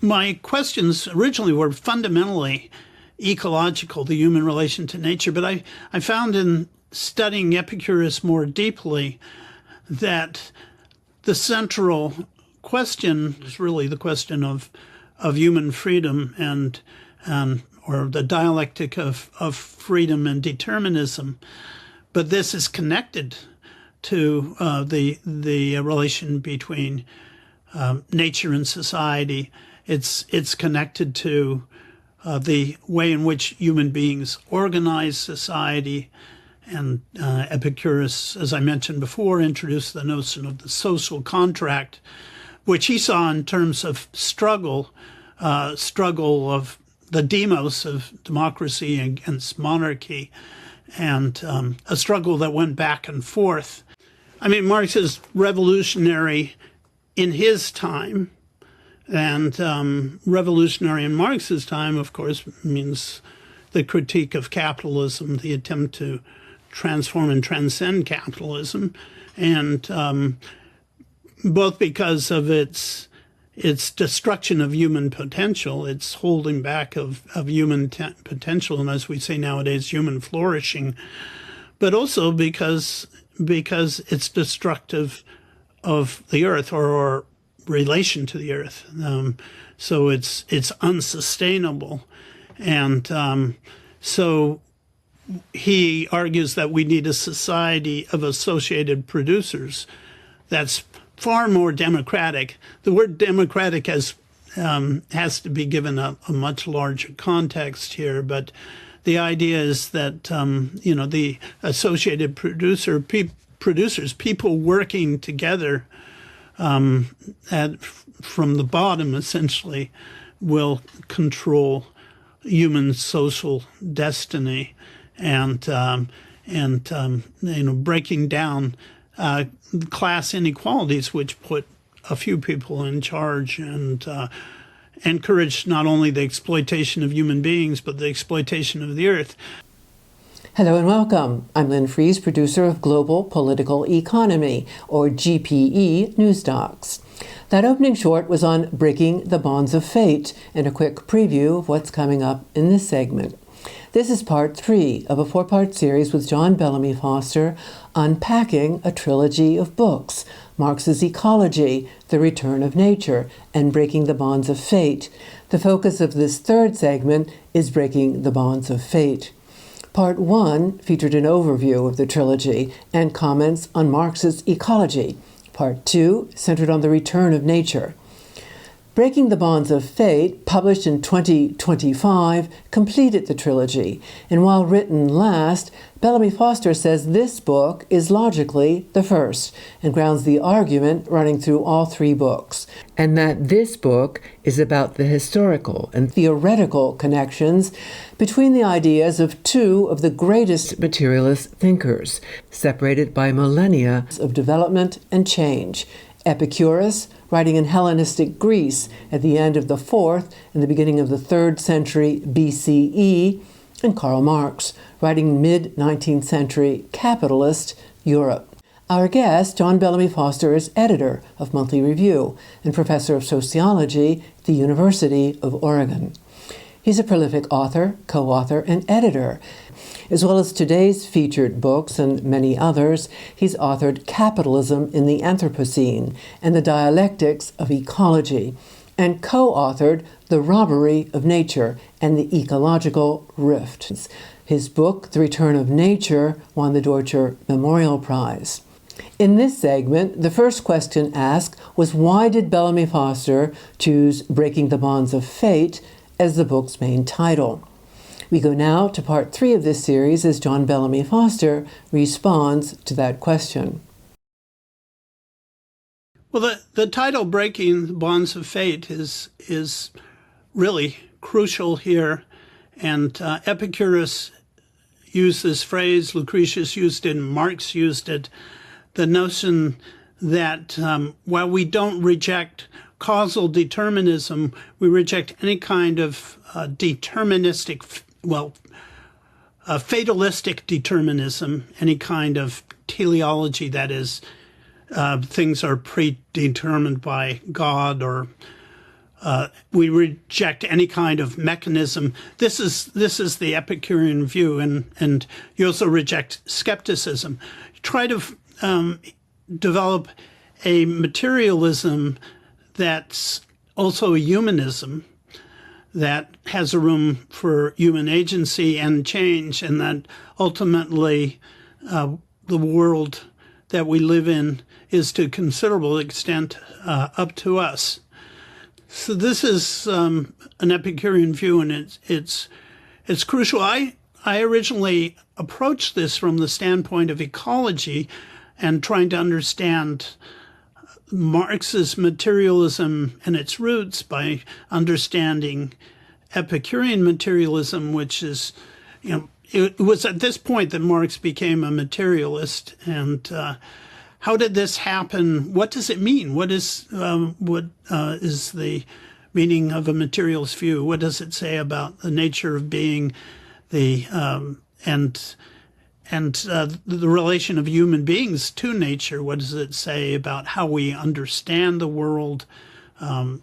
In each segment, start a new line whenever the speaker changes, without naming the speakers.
my questions originally were fundamentally ecological, the human relation to nature, but I found in studying Epicurus more deeply that the central question is really the question of human freedom and or the dialectic of freedom and determinism. But this is connected to the relation between nature and society. It's connected to the way in which human beings organize society. And Epicurus, as I mentioned before, introduced the notion of the social contract, which he saw in terms of struggle of the demos of democracy against monarchy, and a struggle that went back and forth. I mean, Marx is revolutionary in his time, and revolutionary in Marx's time, of course, means the critique of capitalism, the attempt to transform and transcend capitalism, and both because of its destruction of human potential, its holding back of human potential, and as we say nowadays, human flourishing, but also because it's destructive of the earth or relation to the earth. So it's unsustainable, and so he argues that we need a society of associated producers that's far more democratic. The word democratic has to be given a much larger context here, but the idea is that the associated producers, people working together from the bottom, essentially, will control human social destiny, and breaking down class inequalities, which put a few people in charge and encourage not only the exploitation of human beings, but the exploitation of the earth.
Hello and welcome. I'm Lynn Fries, producer of Global Political Economy, or GPE, News Docs. That opening short was on breaking the bonds of fate, and a quick preview of what's coming up in this segment. This is part 3 of a 4-part series with John Bellamy Foster unpacking a trilogy of books, Marx's Ecology, The Return of Nature, and Breaking the Bonds of Fate. The focus of this third segment is Breaking the Bonds of Fate. Part 1 featured an overview of the trilogy and comments on Marx's Ecology. Part 2 centered on The Return of Nature. Breaking the Bonds of Fate, published in 2025, completed the trilogy, and while written last, Bellamy Foster says this book is logically the first, and grounds the argument running through all 3 books, and that this book is about the historical and theoretical connections between the ideas of 2 of the greatest materialist thinkers, separated by millennia of development and change: Epicurus, writing in Hellenistic Greece at the end of the 4th and the beginning of the 3rd century BCE, and Karl Marx, writing mid-19th century capitalist Europe. Our guest, John Bellamy Foster, is editor of Monthly Review and professor of sociology at the University of Oregon. He's a prolific author, co-author, and editor. As well as today's featured books and many others, he's authored Capitalism in the Anthropocene and the Dialectics of Ecology, and co-authored The Robbery of Nature and the Ecological Rift. His book, The Return of Nature, won the Deutscher Memorial Prize. In this segment, the first question asked was, why did Bellamy Foster choose Breaking the Bonds of Fate as the book's main title? We go now to part 3 of this series as John Bellamy Foster responds to that question.
Well, the title Breaking the Bonds of Fate is really crucial here, and Epicurus used this phrase, Lucretius used it, and Marx used it, the notion that while we don't reject causal determinism, we reject any kind of deterministic, fatalistic determinism, any kind of teleology, that is, things are predetermined by God or we reject any kind of mechanism. This is the Epicurean view, and you also reject skepticism. You try to develop a materialism that's also a humanism that has a room for human agency and change, and that ultimately the world that we live in is to a considerable extent up to us. So this is an Epicurean view, and it's crucial. I originally approached this from the standpoint of ecology and trying to understand Marx's materialism and its roots by understanding Epicurean materialism, which is, it was at this point that Marx became a materialist. And how did this happen? What does it mean? What is the meaning of a materialist view? What does it say about the nature of being, and the relation of human beings to nature? What does it say about how we understand the world? In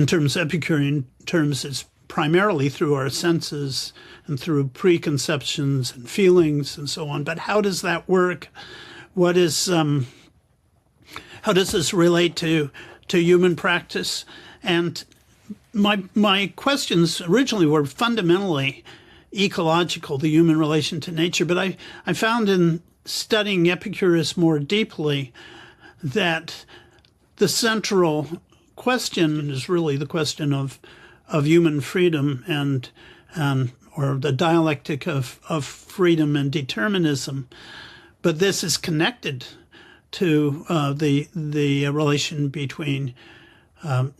terms of Epicurean terms, it's primarily through our senses and through preconceptions and feelings and so on. But how does that work? How does this relate to human practice? And my questions originally were fundamentally ecological, the human relation to nature. But I found in studying Epicurus more deeply that the central question is really the question of human freedom or the dialectic of freedom and determinism. But this is connected to the relation between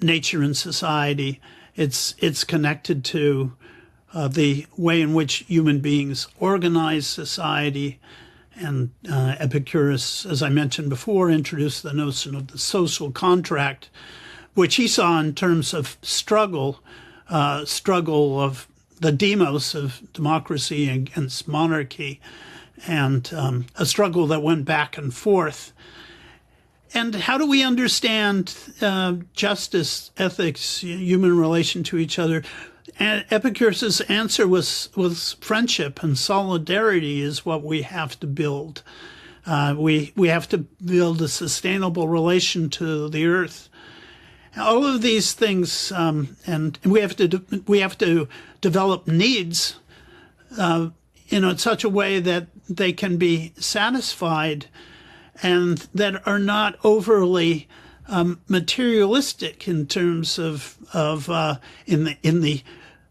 nature and society. It's connected to the way in which human beings organize society. And Epicurus, as I mentioned before, introduced the notion of the social contract, which he saw in terms of struggle of the demos of democracy against monarchy, and a struggle that went back and forth. And how do we understand justice, ethics, human relation to each other? And Epicurus' answer was friendship and solidarity is what we have to build. We have to build a sustainable relation to the earth. All of these things, and we have to develop needs in such a way that they can be satisfied and that are not overly materialistic in terms of in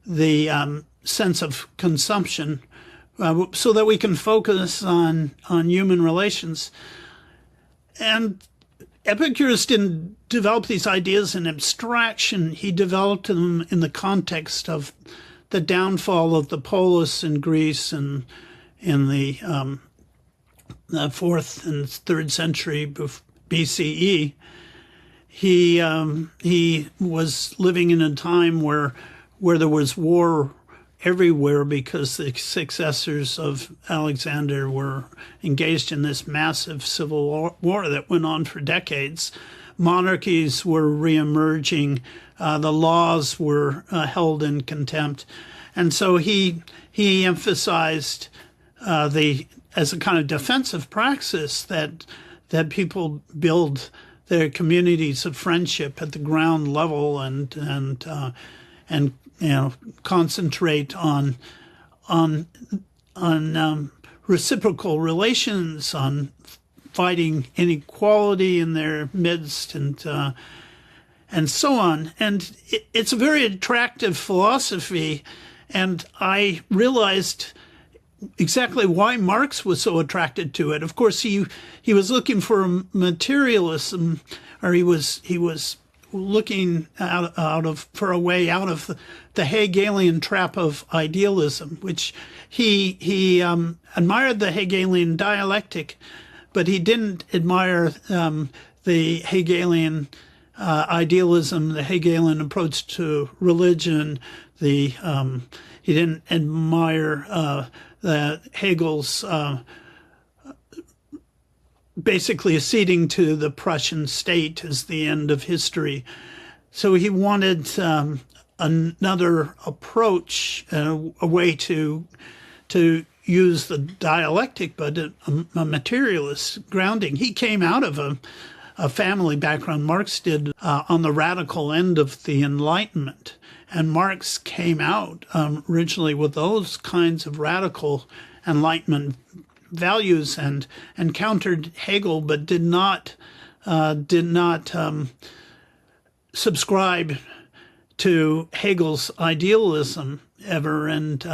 the sense of consumption, so that we can focus on human relations. And Epicurus didn't develop these ideas in abstraction. He developed them in the context of the downfall of the polis in Greece and in the 4th and 3rd century BCE. He was living in a time where there was war everywhere because the successors of Alexander were engaged in this massive civil war that went on for decades. Monarchies were reemerging. The laws were held in contempt. And so he emphasized as a kind of defensive praxis that people build their communities of friendship at the ground level and concentrate on reciprocal relations, on fighting inequality in their midst, and so on. And it's a very attractive philosophy, and I realized exactly why Marx was so attracted to it. Of course, he was looking for materialism, or he was looking for a way out of the Hegelian trap of idealism, which he admired the Hegelian dialectic, but he didn't admire the Hegelian idealism, the Hegelian approach to religion. He didn't admire Hegel's basically acceding to the Prussian state as the end of history. So he wanted another approach, a way to use the dialectic, but a materialist grounding. He came out of a family background. Marx did on the radical end of the Enlightenment. And Marx came out originally with those kinds of radical Enlightenment values and countered Hegel, but did not subscribe to Hegel's idealism ever. And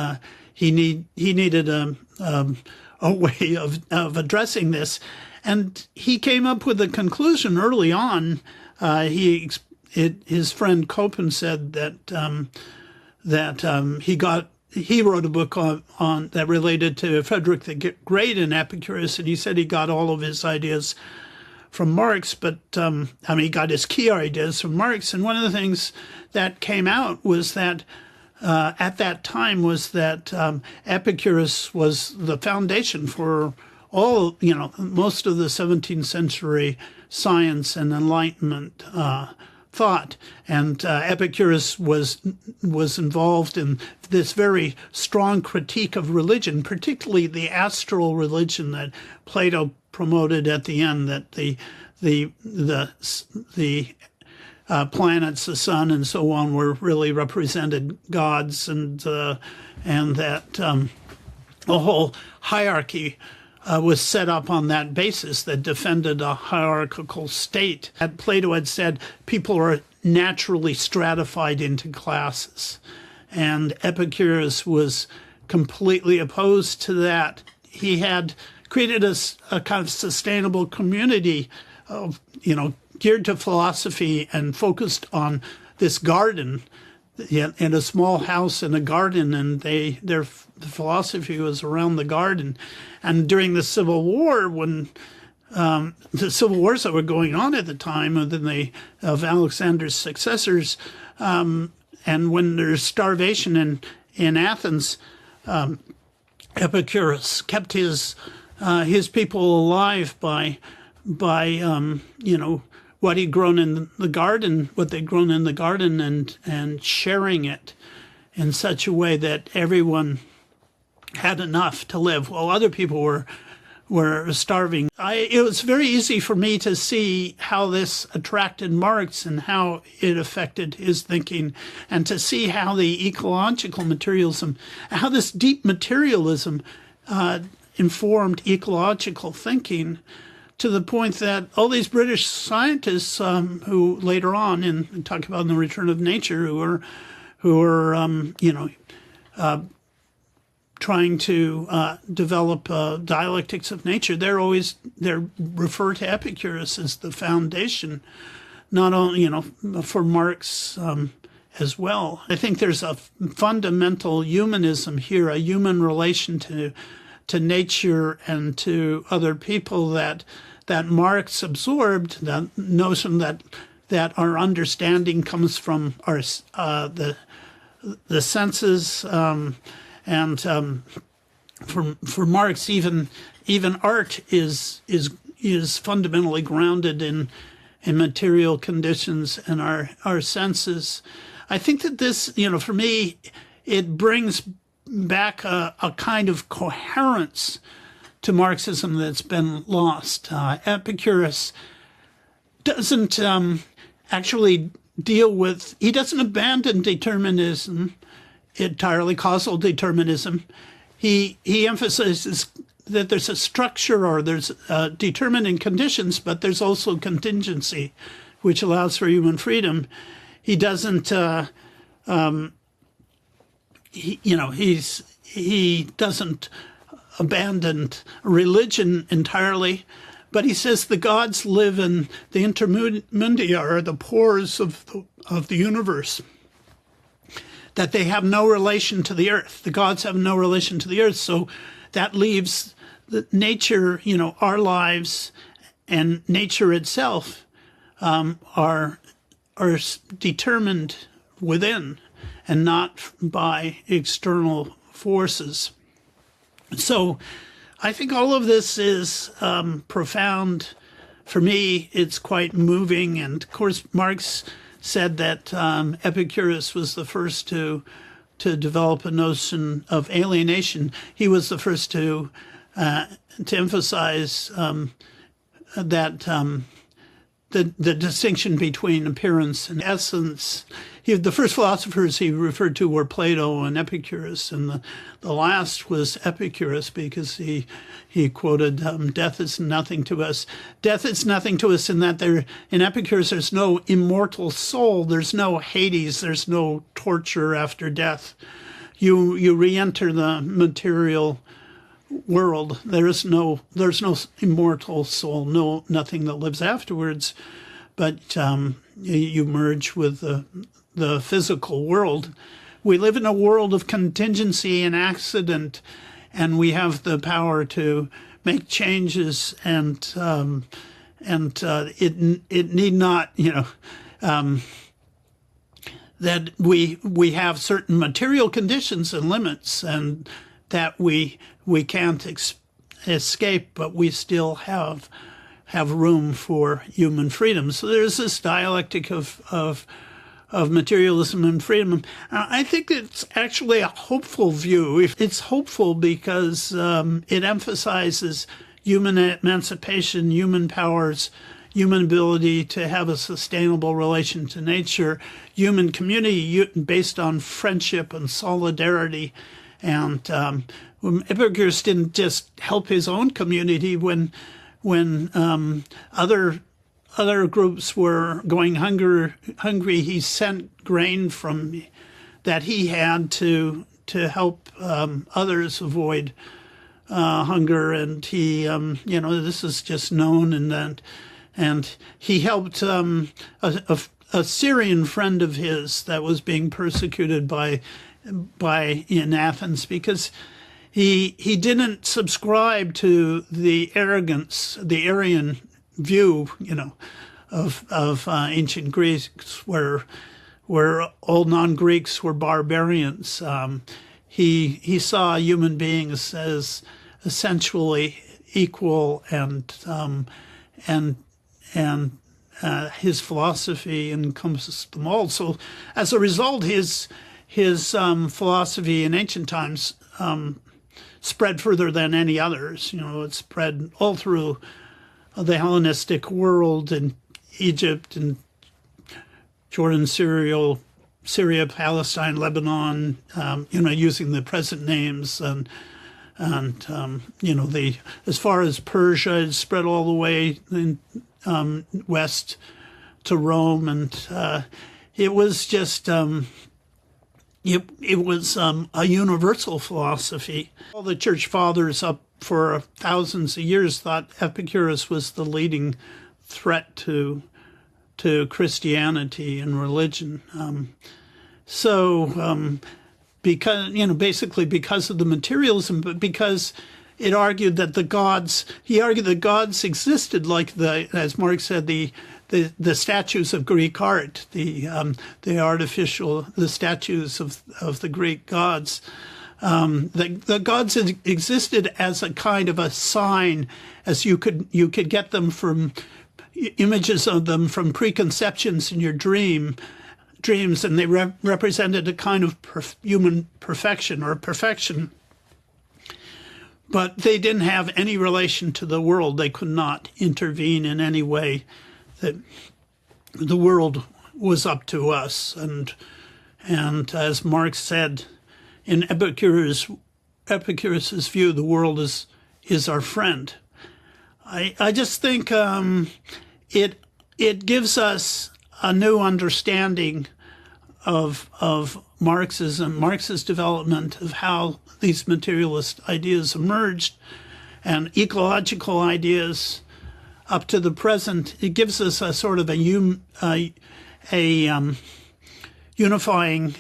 he needed a way of addressing this. And he came up with a conclusion early on. His friend Copen said that he wrote a book on that related to Frederick the Great and Epicurus, and he said he got all of his ideas from Marx, but he got his key ideas from Marx. And one of the things that came out was that at that time was that Epicurus was the foundation for all, most of the 17th century science and Enlightenment thought. And Epicurus was involved in this very strong critique of religion, particularly the astral religion that Plato promoted at the end, that the planets, the sun, and so on were really represented gods, and that a whole hierarchy was set up on that basis that defended a hierarchical state. And Plato had said people are naturally stratified into classes, and Epicurus was completely opposed to that. He had created a kind of sustainable community of, geared to philosophy and focused on this garden, in a small house in a garden, and their philosophy was around the garden. And during the Civil War, when the civil wars that were going on at the time of Alexander's successors, and when there's starvation in Athens, Epicurus kept his people alive by what he'd grown in the garden, what they'd grown in the garden, and sharing it in such a way that everyone had enough to live while other people were starving. It was very easy for me to see how this attracted Marx and how it affected his thinking, and to see how the ecological materialism, how this deep materialism informed ecological thinking, to the point that all these British scientists who later on, and talk about in The Return of Nature, who were trying to develop dialectics of nature, they're referred to Epicurus as the foundation, not only for Marx as well. I think there's a fundamental humanism here, a human relation to nature and to other people that Marx absorbed. The notion that our understanding comes from our the senses, and for Marx, even art is fundamentally grounded in material conditions and our senses. I think that this, for me, it brings back a kind of coherence to Marxism that's been lost. Epicurus doesn't actually he doesn't abandon determinism entirely, causal determinism. He emphasizes that there's a structure, or there's determining conditions, but there's also contingency, which allows for human freedom. He doesn't he doesn't abandon religion entirely, but he says the gods live in the intermundia, or the pores of the universe, that they have no relation to the earth. The gods have no relation to the earth, so that leaves the nature, our lives and nature itself are determined within and not by external forces. So I think all of this is profound. For me, it's quite moving. And of course, Marx said that Epicurus was the first to develop a notion of alienation. He was the first to emphasize that the distinction between appearance and essence. The first philosophers he referred to were Plato and Epicurus, and the last was Epicurus, because he quoted, "Death is nothing to us. Death is nothing to us in that in Epicurus there's no immortal soul, there's no Hades, there's no torture after death. You re-enter the material world. There's no immortal soul, nothing that lives afterwards, but you merge with the physical world. We live in a world of contingency and accident, and we have the power to make changes, and it need not, that we have certain material conditions and limits, and that we can't escape, but we still have room for human freedom. So there's this dialectic of materialism and freedom. I think it's actually a hopeful view. It's hopeful because it emphasizes human emancipation, human powers, human ability to have a sustainable relation to nature, human community based on friendship and solidarity. And Epicurus didn't just help his own community when other groups were going hungry. He sent grain that he had to help others avoid hunger, and he this is just known, and he helped a Syrian friend of his that was being persecuted in Athens, because he didn't subscribe to the arrogance, the Aryan view, of ancient Greeks, where all non-Greeks were barbarians. He saw human beings as essentially equal, and his philosophy encompassed them all. So as a result, his philosophy in ancient times spread further than any others. It spread all through the Hellenistic world, in Egypt and Jordan, Syria, Palestine, Lebanon, using the present names, and as far as Persia, it spread all the way west to Rome, and it was just it was a universal philosophy. All the church fathers up for thousands of years thought Epicurus was the leading threat to Christianity and religion. Basically because of the materialism, but because it argued that he argued that gods existed, like as Marx said, the statues of Greek art, the statues of the Greek gods. The gods existed as a kind of a sign, as you could get them from images of them from preconceptions in your dreams, and they represented a kind of human perfection or perfection. But they didn't have any relation to the world. They could not intervene in any way. That the world was up to us, and as Marx said, in Epicurus's view, the world is our friend. I just think it gives us a new understanding of Marxism, Marx's development of how these materialist ideas emerged, and ecological ideas up to the present. It gives us a sort of a unifying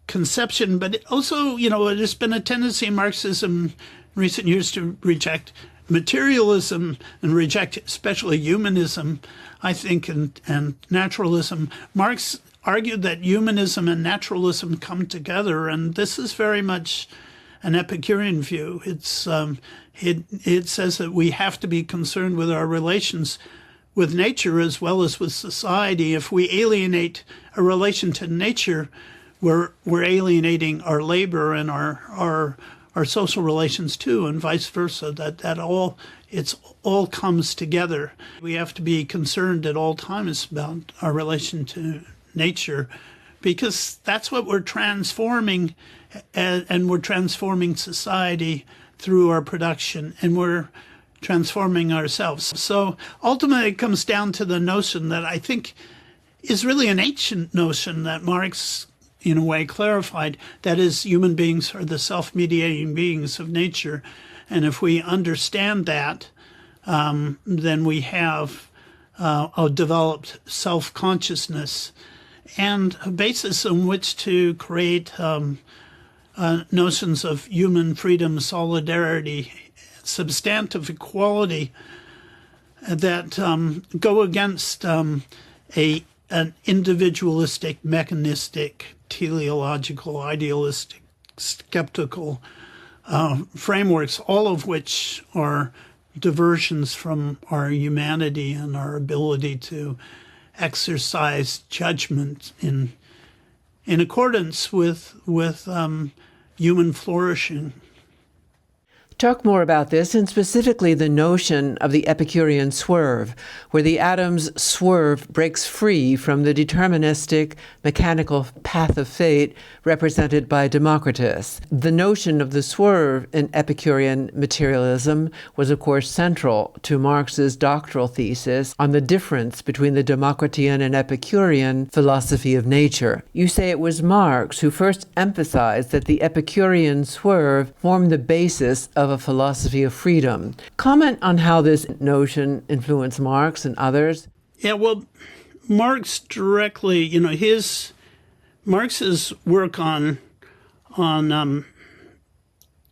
conception, but also, there's been a tendency in Marxism in recent years to reject materialism and reject especially humanism, I think, and naturalism. Marx argued that humanism and naturalism come together, and this is very much an Epicurean view. It says that we have to be concerned with our relations with nature as well as with society. If we alienate a relation to nature, we're alienating our labor and our social relations too, and vice versa. That all comes together. We have to be concerned at all times about our relation to nature, because that's what we're transforming, and we're transforming society through our production, and we're transforming ourselves. So ultimately it comes down to the notion that I think is really an ancient notion that Marx in a way clarified, that is, human beings are the self-mediating beings of nature. And if we understand that, then we have a developed self-consciousness and a basis on which to create notions of human freedom, solidarity, substantive equality that go against an individualistic, mechanistic, teleological, idealistic, skeptical frameworks, all of which are diversions from our humanity and our ability to exercise judgment in accordance with human flourishing.
Talk more about this, and specifically the notion of the Epicurean swerve, where the atom's swerve breaks free from the deterministic, mechanical path of fate represented by Democritus. The notion of the swerve in Epicurean materialism was, of course, central to Marx's doctoral thesis on the difference between the Democritean and Epicurean philosophy of nature. You say it was Marx who first emphasized that the Epicurean swerve formed the basis of a philosophy of freedom. Comment on how this notion influenced Marx and others.
Yeah, well, Marx directly, Marx's work on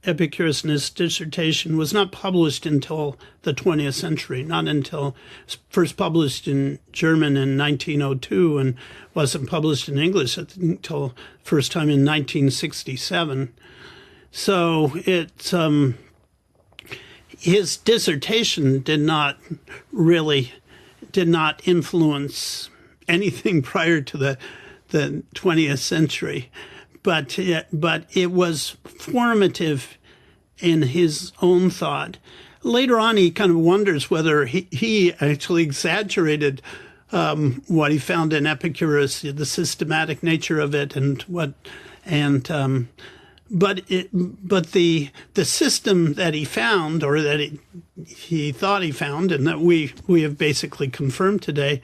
Epicurus and his dissertation was not published until the 20th century, not until first published in German in 1902 and wasn't published in English until first time in 1967. So his dissertation did not influence anything prior to the 20th century, but it was formative in his own thought. Later on, he kind of wonders whether he actually exaggerated what he found in Epicurus, the systematic nature of it, but the system that he found, or that he thought he found, and that we have basically confirmed today,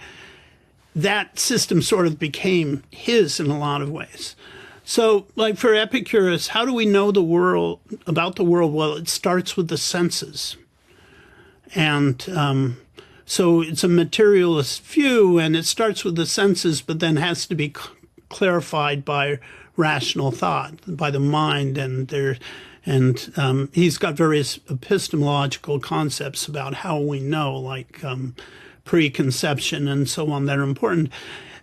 that system sort of became his in a lot of ways. So, like for Epicurus, how do we know about the world? Well, it starts with the senses, and so it's a materialist view, and it starts with the senses, but then has to be clarified by rational thought, by the mind, and he's got various epistemological concepts about how we know, like preconception and so on, that are important.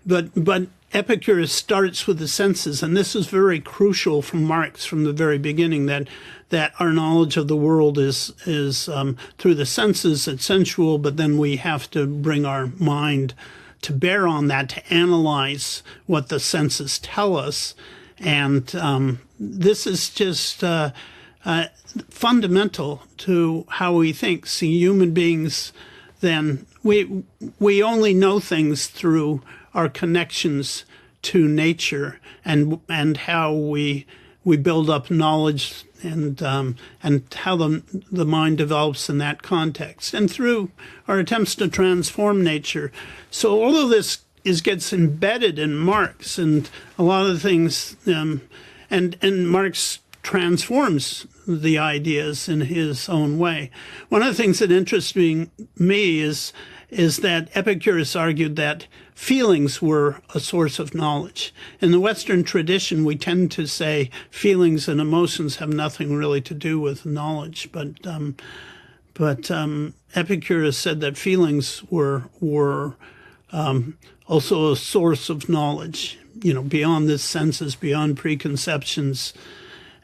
But Epicurus starts with the senses, and this is very crucial from Marx from the very beginning, that our knowledge of the world is through the senses. It's sensual, but then we have to bring our mind to bear on that, to analyze what the senses tell us. And this is just fundamental to how we think. See, human beings, then we only know things through our connections to nature and how we build up knowledge and how the mind develops in that context, and through our attempts to transform nature. So all of this gets embedded in Marx, and a lot of the things, and Marx transforms the ideas in his own way. One of the things that interests me is that Epicurus argued that feelings were a source of knowledge. In the Western tradition, we tend to say feelings and emotions have nothing really to do with knowledge, but Epicurus said that feelings were also a source of knowledge, beyond the senses, beyond preconceptions,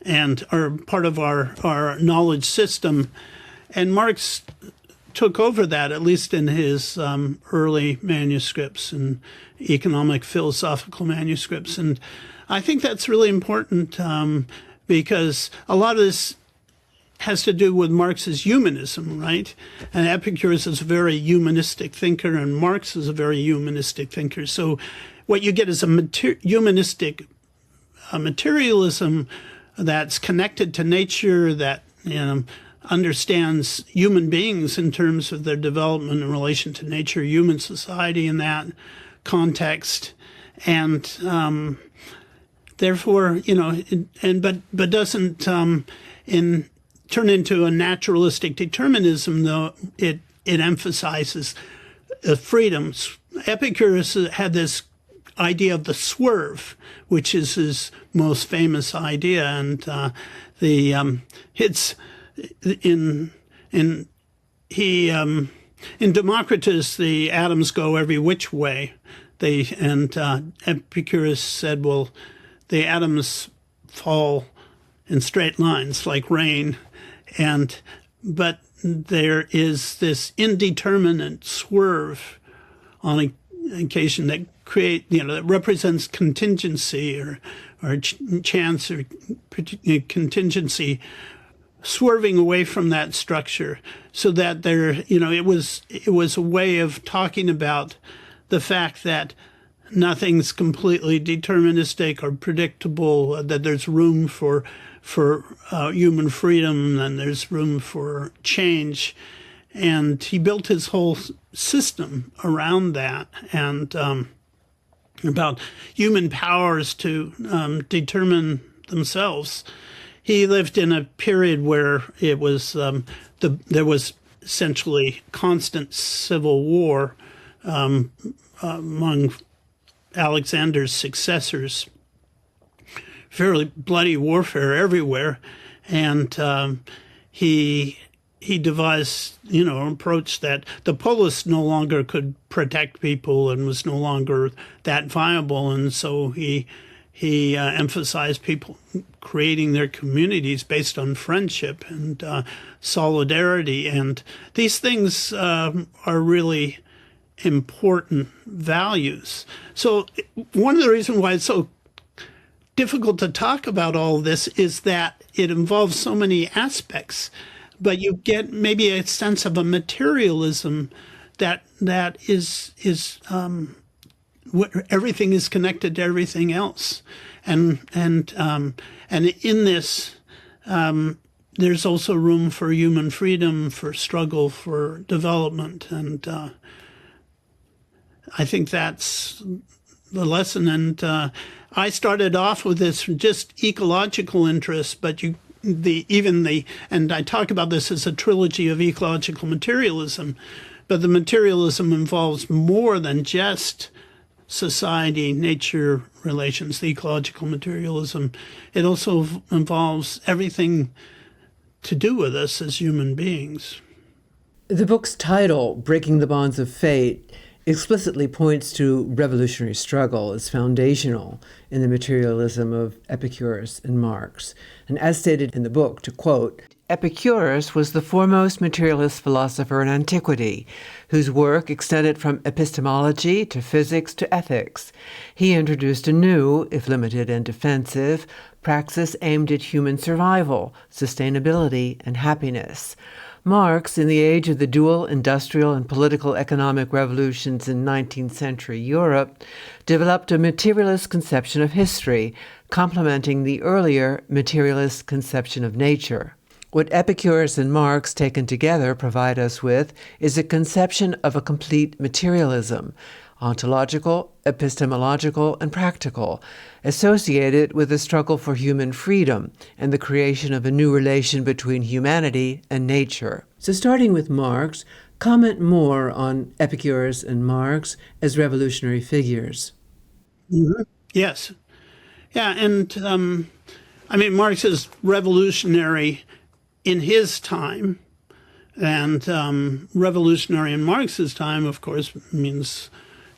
and are part of our knowledge system. And Marx took over that, at least in his early manuscripts and economic philosophical manuscripts. And I think that's really important because a lot of this has to do with Marx's humanism, right? And Epicurus is a very humanistic thinker, and Marx is a very humanistic thinker. So what you get is a humanistic materialism that's connected to nature, that understands human beings in terms of their development in relation to nature, human society in that context, and therefore, but doesn't turn into a naturalistic determinism, though it emphasizes freedoms. Epicurus had this idea of the swerve, which is his most famous idea, and it's in Democritus, the atoms go every which way. Epicurus said, well, the atoms fall in straight lines like rain, but there is this indeterminate swerve on occasion that that represents contingency or chance or contingency, swerving away from that structure, so that it was a way of talking about the fact that nothing's completely deterministic or predictable, that there's room for human freedom, and there's room for change. And he built his whole system around that, and about human powers to determine themselves. He lived in a period where it was there was essentially constant civil war among Alexander's successors, fairly bloody warfare everywhere, and he devised, an approach that the polis no longer could protect people and was no longer that viable, and so he emphasized people creating their communities based on friendship and solidarity, and these things are really important values. So one of the reasons why it's so difficult to talk about all this is that it involves so many aspects, but you get maybe a sense of a materialism that is everything is connected to everything else, and in this there's also room for human freedom, for struggle, for development, and I think that's the lesson. And I started off with this just ecological interest, but and I talk about this as a trilogy of ecological materialism, but the materialism involves more than just society, nature relations, the ecological materialism. It also involves everything to do with us as human beings.
The book's title, Breaking the Bonds of Fate, explicitly points to revolutionary struggle as foundational in the materialism of Epicurus and Marx. And as stated in the book, to quote, Epicurus was the foremost materialist philosopher in antiquity, whose work extended from epistemology to physics to ethics. He introduced a new, if limited and defensive, praxis aimed at human survival, sustainability, and happiness. Marx, in the age of the dual industrial and political economic revolutions in 19th century Europe, developed a materialist conception of history, complementing the earlier materialist conception of nature. What Epicurus and Marx taken together provide us with is a conception of a complete materialism, ontological, epistemological, and practical, associated with the struggle for human freedom and the creation of a new relation between humanity and nature. So starting with Marx, comment more on Epicurus and Marx as revolutionary figures.
Mm-hmm. Yes. Yeah, and Marx is revolutionary in his time, and revolutionary in Marx's time, of course, means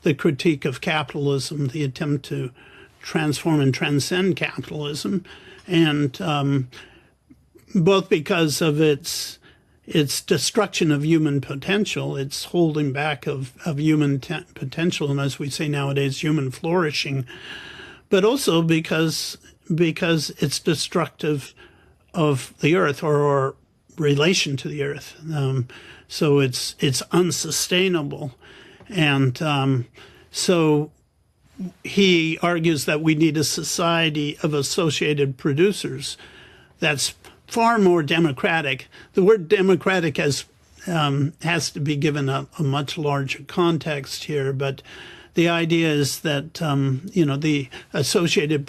the critique of capitalism, the attempt to transform and transcend capitalism, and both because of its it's destruction of human potential. It's holding back of human potential, and as we say nowadays, human flourishing. But also because it's destructive of the earth or relation to the earth. So it's unsustainable, and so he argues that we need a society of associated producers that's far more democratic. The word democratic has to be given a much larger context here, but the idea is that the associated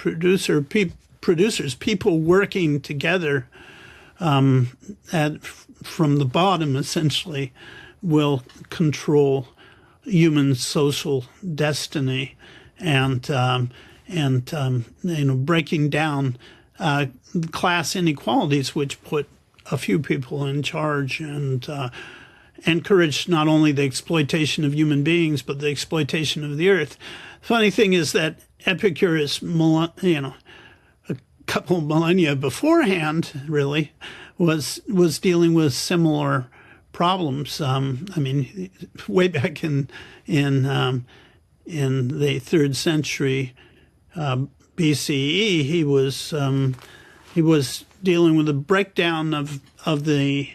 producers, people working together from the bottom, essentially, will control human social destiny, and breaking down class inequalities, which put a few people in charge and encourage not only the exploitation of human beings but the exploitation of the earth. Funny thing is that Epicurus, a couple of millennia beforehand, really was dealing with similar problems. Way back in the 3rd century BCE, he was dealing with the breakdown of the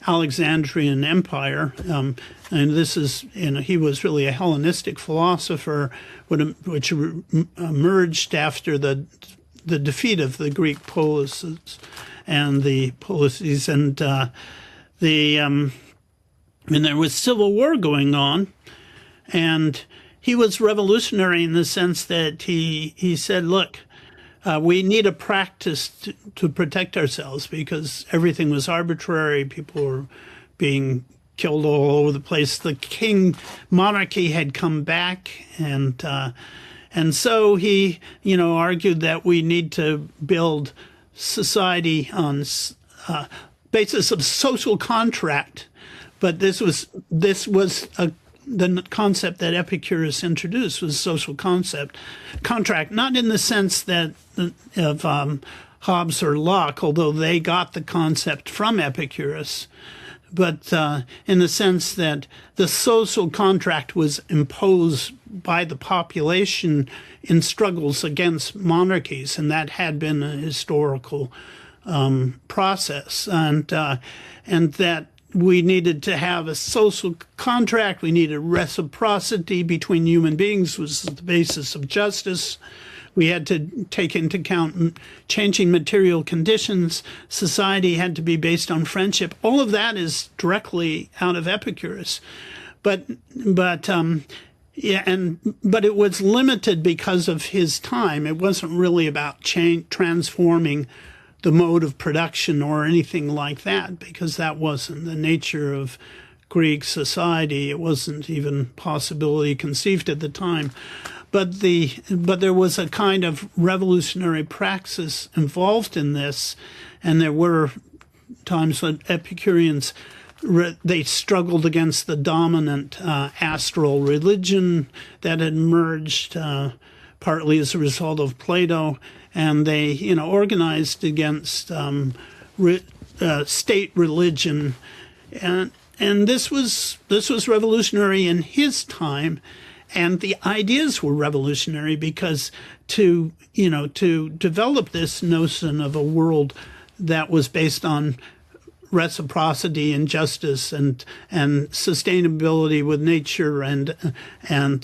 Alexandrian Empire, and this is he was really a Hellenistic philosopher, which emerged after the defeat of the Greek policies and the policies, and there was civil war going on, and he was revolutionary in the sense that he said, look, we need a practice to protect ourselves because everything was arbitrary. People were being killed all over the place. The monarchy had come back, and so he, argued that we need to build society on basis of social contract. But this was the concept that Epicurus introduced was social contract, not in the sense that of Hobbes or Locke, although they got the concept from Epicurus, but in the sense that the social contract was imposed by the population in struggles against monarchies, and that had been a historical process, and that we needed to have a social contract. We needed reciprocity between human beings, was the basis of justice. We had to take into account changing material conditions. Society had to be based on friendship. All of that is directly out of Epicurus, but it was limited because of his time. It wasn't really about transforming the mode of production or anything like that, because that wasn't the nature of Greek society. It wasn't even possibility conceived at the time. But there was a kind of revolutionary praxis involved in this, and there were times when Epicureans they struggled against the dominant astral religion that had emerged partly as a result of Plato. And they, organized against state religion, and this was revolutionary in his time, and the ideas were revolutionary because to develop this notion of a world that was based on reciprocity and justice and sustainability with nature and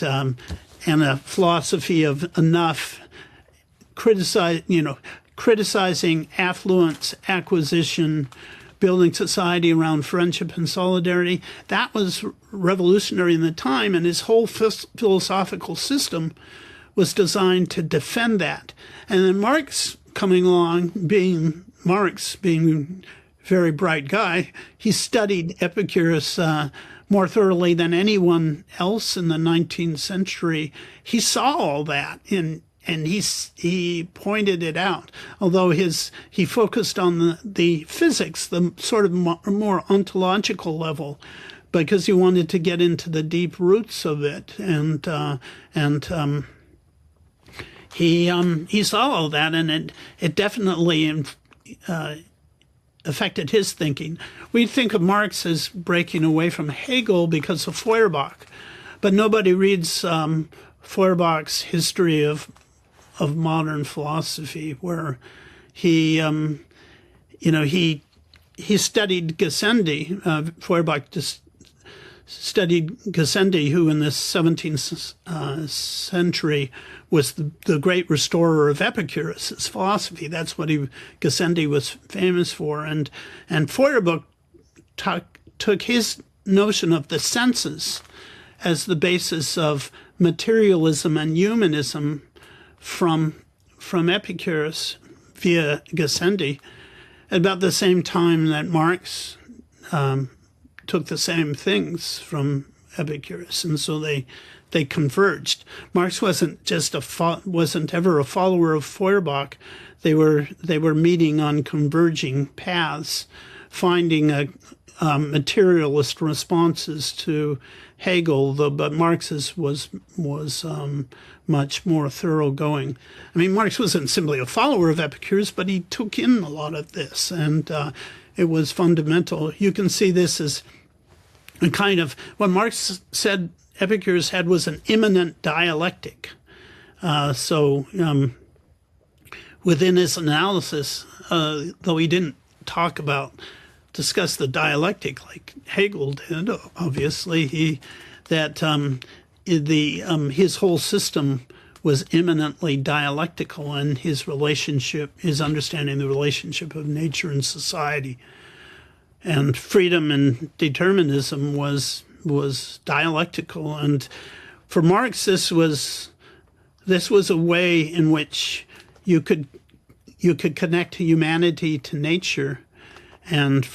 a philosophy of enough. Criticizing affluence acquisition, building society around friendship and solidarity. That was revolutionary in the time, and his whole philosophical system was designed to defend that. And then Marx coming along, being a very bright guy, he studied Epicurus more thoroughly than anyone else in the 19th century. He saw all that and he pointed it out, although he focused on the physics, the sort of more ontological level, because he wanted to get into the deep roots of it, and he saw all that, and it definitely affected his thinking. We think of Marx as breaking away from Hegel because of Feuerbach, but nobody reads Feuerbach's history of modern philosophy, where he studied Gassendi. Feuerbach studied Gassendi, who in the 17th century was the great restorer of Epicurus' philosophy. That's what Gassendi was famous for. And Feuerbach took his notion of the senses as the basis of materialism and humanism from Epicurus via Gassendi, at about the same time that Marx took the same things from Epicurus, and so they converged. Marx wasn't ever a follower of Feuerbach. They were meeting on converging paths, finding materialist responses to Hegel, but Marx's was much more thoroughgoing. I mean, Marx wasn't simply a follower of Epicurus, but he took in a lot of this, and it was fundamental. You can see this as a kind of what Marx said Epicurus had was an immanent dialectic. Within his analysis, though he didn't discuss the dialectic like Hegel did, obviously, his whole system was immanently dialectical, and his understanding the relationship of nature and society and freedom and determinism was dialectical. And for Marx, this was a way in which you could connect humanity to nature and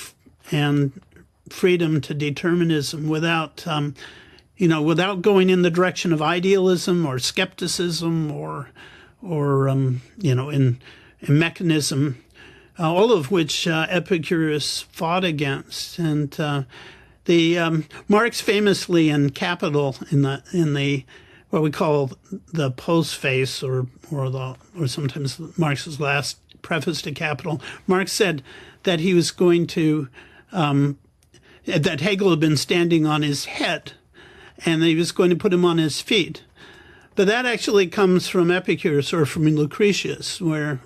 freedom to determinism without going in the direction of idealism or skepticism or in mechanism, all of which Epicurus fought against. And Marx famously in Capital, in the what we call the postface, or sometimes Marx's last preface to Capital, Marx said that he was going to that Hegel had been standing on his head, and he was going to put him on his feet. But that actually comes from Epicurus, or from Lucretius, where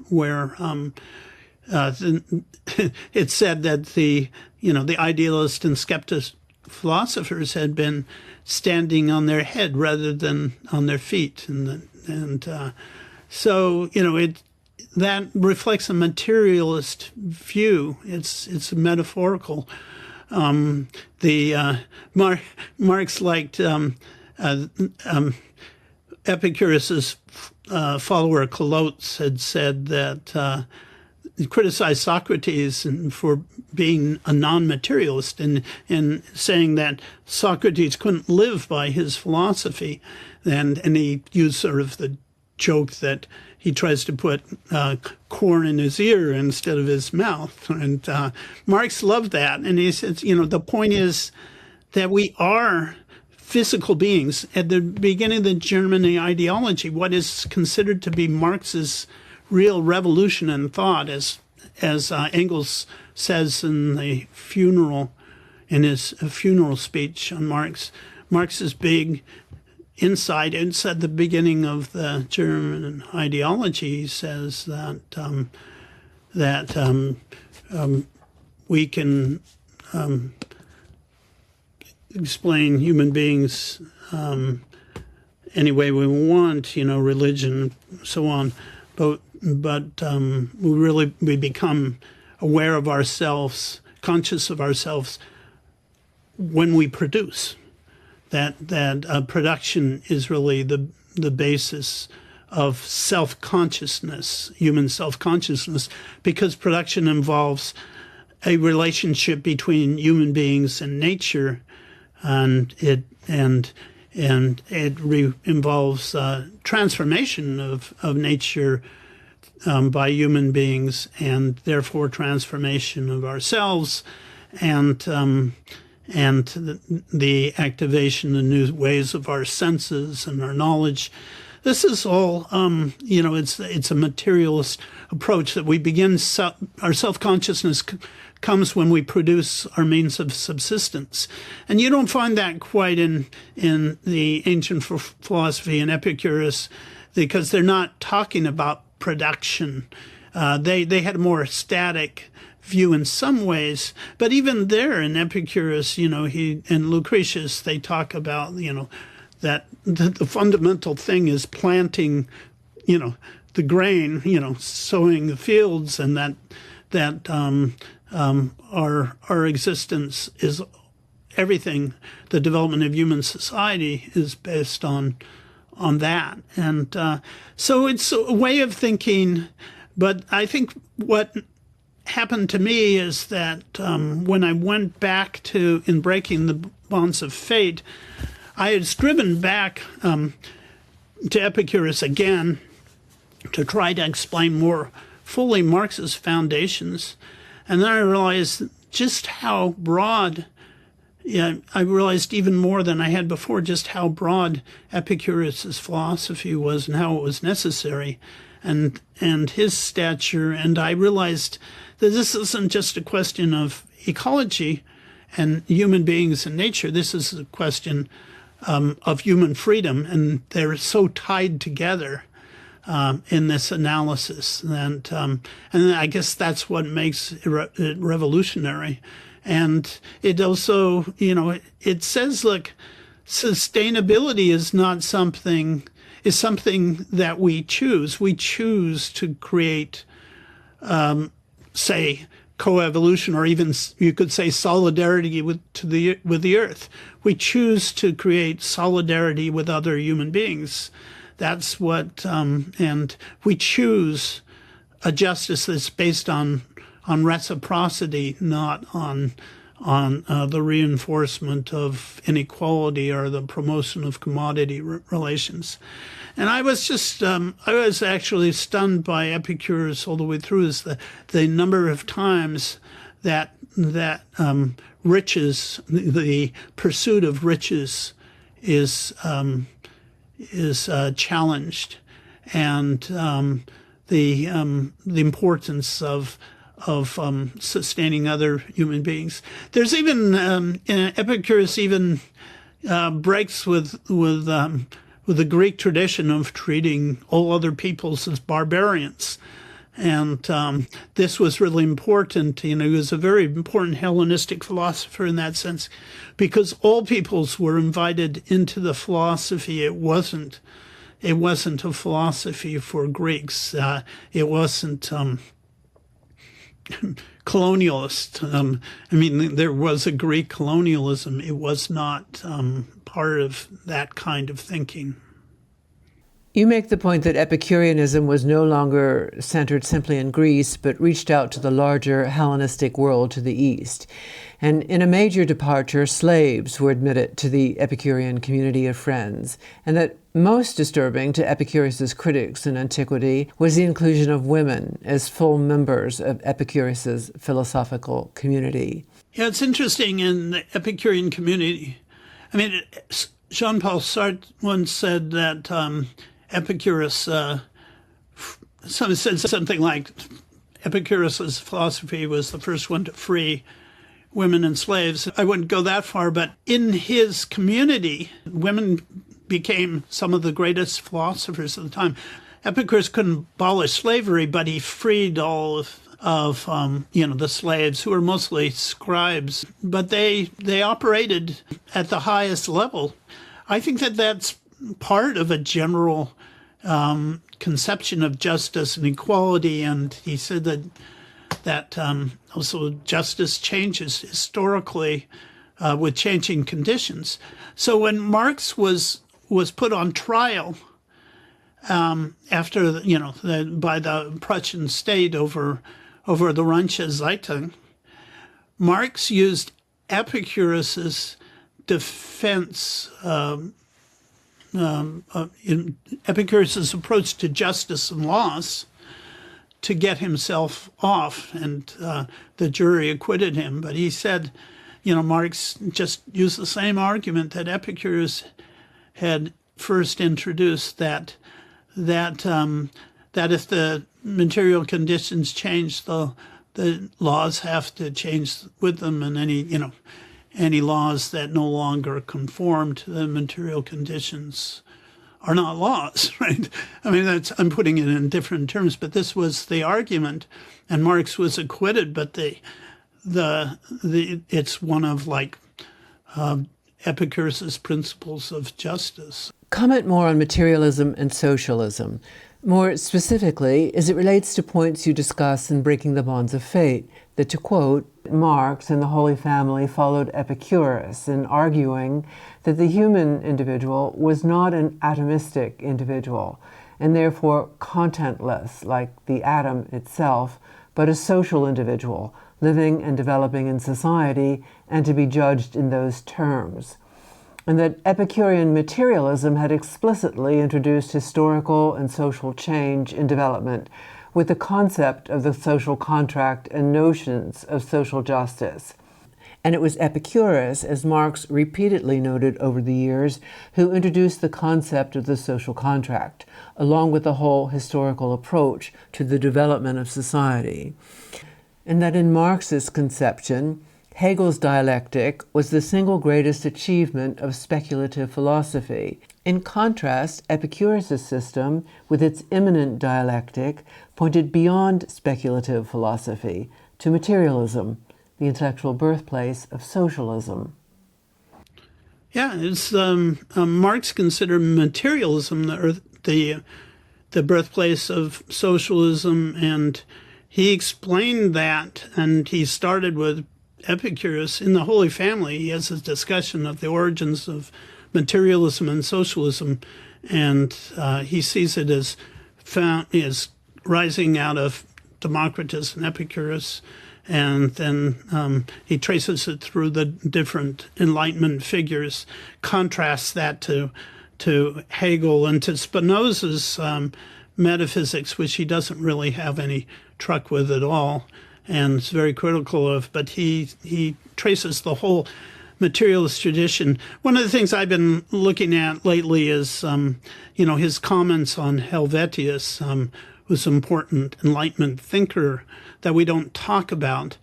it's said that the idealist and skeptic philosophers had been standing on their head rather than on their feet, so that reflects a materialist view. It's metaphorical. Marx liked Epicurus's follower Clotes had said that he criticized Socrates for being a non-materialist and saying that Socrates couldn't live by his philosophy, and he used sort of the joke that he tries to put corn in his ear instead of his mouth. And Marx loved that. And he says, the point is that we are physical beings. At the beginning of the German ideology, what is considered to be Marx's real revolution in thought, as Engels says in his funeral speech on Marx, Marx's big insight. It's at the beginning of the German ideology. He says that we can explain human beings any way we want, religion, so on, but we become aware of ourselves, conscious of ourselves when we produce. That production is really the basis of self-consciousness, human self-consciousness, because production involves a relationship between human beings and nature, and it involves transformation of nature by human beings, and therefore transformation of ourselves, and the activation of new ways of our senses and our knowledge. this is all, it's a materialist approach that we begin, our self-consciousness comes when we produce our means of subsistence. And you don't find that quite in the ancient philosophy and Epicurus, because they're not talking about production. They had a more static view in some ways, but even there in Epicurus, he and Lucretius, they talk about, that the fundamental thing is planting, the grain, sowing the fields, and that our existence is everything. The development of human society is based on that, and so it's a way of thinking. But I think what happened to me is that when I went back in Breaking the Bonds of Fate, I had driven back to Epicurus again to try to explain more fully Marx's foundations. And then I realized just how broad, I realized even more than I had before, just how broad Epicurus's philosophy was and how it was necessary, and his stature. And I realized that this isn't just a question of ecology and human beings and nature. This is a question of human freedom, and they're so tied together in this analysis. And I guess that's what makes it revolutionary. And it also, it says, look, sustainability is something that we choose. We choose to create, say, coevolution, or even you could say solidarity with the earth. We choose to create solidarity with other human beings. That's what, and we choose a justice that's based on reciprocity, not on the reinforcement of inequality or the promotion of commodity relations. And I was actually stunned by Epicurus all the way through, is the number of times that riches, the pursuit of riches, is challenged, and the importance of sustaining other human beings. There's even Epicurus even breaks with the Greek tradition of treating all other peoples as barbarians. And this was really important. He was a very important Hellenistic philosopher in that sense, because all peoples were invited into the philosophy. It wasn't a philosophy for Greeks. It wasn't colonialist. There was a Greek colonialism. It was not part of that kind of thinking.
You make the point that Epicureanism was no longer centered simply in Greece, but reached out to the larger Hellenistic world to the east. And in a major departure, slaves were admitted to the Epicurean community of friends. And that most disturbing to Epicurus's critics in antiquity was the inclusion of women as full members of Epicurus's philosophical community.
Yeah, it's interesting in the Epicurean community. Jean-Paul Sartre once said that Epicurus, said something like Epicurus's philosophy was the first one to free women and slaves. I wouldn't go that far, but in his community, women became some of the greatest philosophers of the time. Epicurus couldn't abolish slavery, but he freed all of the slaves, who were mostly scribes, but they operated at the highest level. I think that that's part of a general conception of justice and equality, and he said that also justice changes historically with changing conditions. So when Marx was put on trial after by the Prussian state over the Rheinische Zeitung, Marx used Epicurus's defense, in Epicurus's approach to justice and loss, to get himself off, and the jury acquitted him. But he said, Marx just used the same argument that Epicurus had first introduced that if the material conditions change, the laws have to change with them, and any laws that no longer conform to the material conditions are not laws, right? I mean, I'm putting it in different terms, but this was the argument, and Marx was acquitted. But it's one of Epicurus' principles of justice.
Comment more on materialism and socialism. More specifically, as it relates to points you discuss in Breaking the Bonds of Fate, that, to quote, Marx and the Holy Family followed Epicurus in arguing that the human individual was not an atomistic individual, and therefore contentless like the atom itself, but a social individual, living and developing in society, and to be judged in those terms. And that Epicurean materialism had explicitly introduced historical and social change in development with the concept of the social contract and notions of social justice. And it was Epicurus, as Marx repeatedly noted over the years, who introduced the concept of the social contract, along with the whole historical approach to the development of society. And that in Marx's conception, Hegel's dialectic was the single greatest achievement of speculative philosophy. In contrast, Epicurus' system, with its immanent dialectic, pointed beyond speculative philosophy to materialism, the intellectual birthplace of socialism.
Yeah, it's Marx considered materialism the birthplace of socialism, and he explained that, and he started with Epicurus. In the Holy Family, he has a discussion of the origins of materialism and socialism, and he sees it as rising out of Democritus and Epicurus, and then he traces it through the different Enlightenment figures, contrasts that to Hegel and to Spinoza's metaphysics, which he doesn't really have any truck with at all, and is very critical of, but he traces the whole materialist tradition. One of the things I've been looking at lately is, his comments on Helvetius, who's an important Enlightenment thinker that we don't talk about.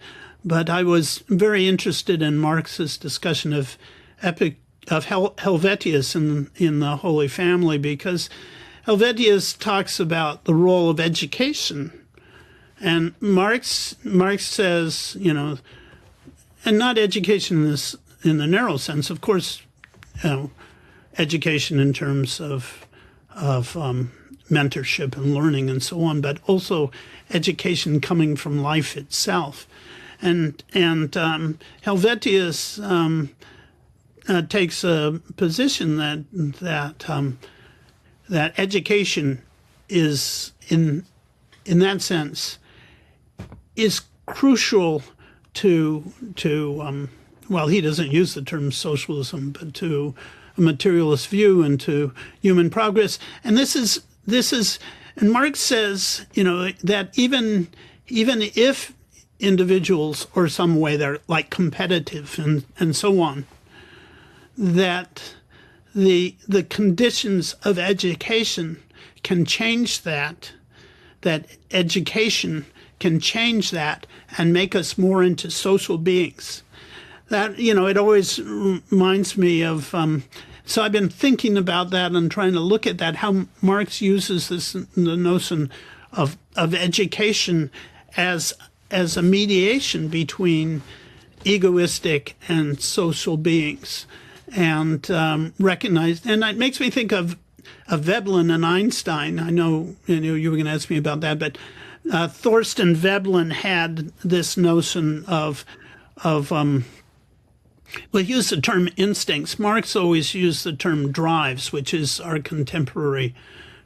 But I was very interested in Marx's discussion of Helvetius in the Holy Family, because Helvetius talks about the role of education. And Marx says, and not education in the narrow sense, of course, education in terms of mentorship and learning and so on, but also education coming from life itself. And Helvetius takes a position that education is in that sense is crucial to well, he doesn't use the term socialism, but to a materialist view and to human progress. And this is, and Marx says, that even if individuals or some way they're like competitive and so on, that the conditions of education can change that education can change that and make us more into social beings. That, it always reminds me of, so I've been thinking about that and trying to look at that, how Marx uses the notion of education as a mediation between egoistic and social beings, and recognize, and it makes me think of Veblen and Einstein. I know you were going to ask me about that, but Thorsten Veblen had this notion of well, he used the term instincts. Marx always used the term drives, which is our contemporary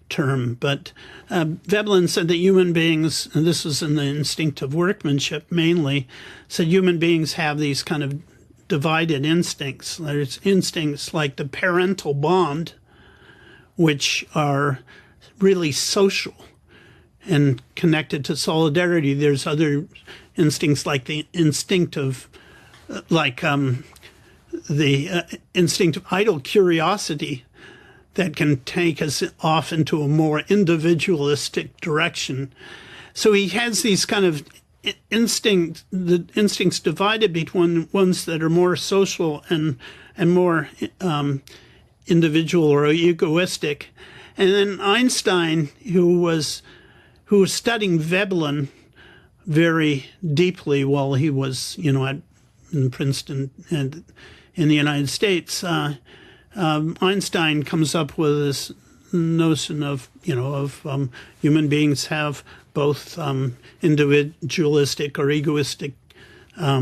term. But Veblen said that human beings, and this is in the instinctive workmanship mainly, said human beings have these kind of divided instincts. There's instincts like the parental bond, which are really social and connected to solidarity. There's other instincts like the instinct of, the instinct of idle curiosity that can take us off into a more individualistic direction. So he has these kind of the instincts divided between ones that are more social and more individual or egoistic. And then Einstein, who was studying Veblen very deeply while he was, in Princeton and in the United States, Einstein comes up with this notion of human beings have both individualistic or egoistic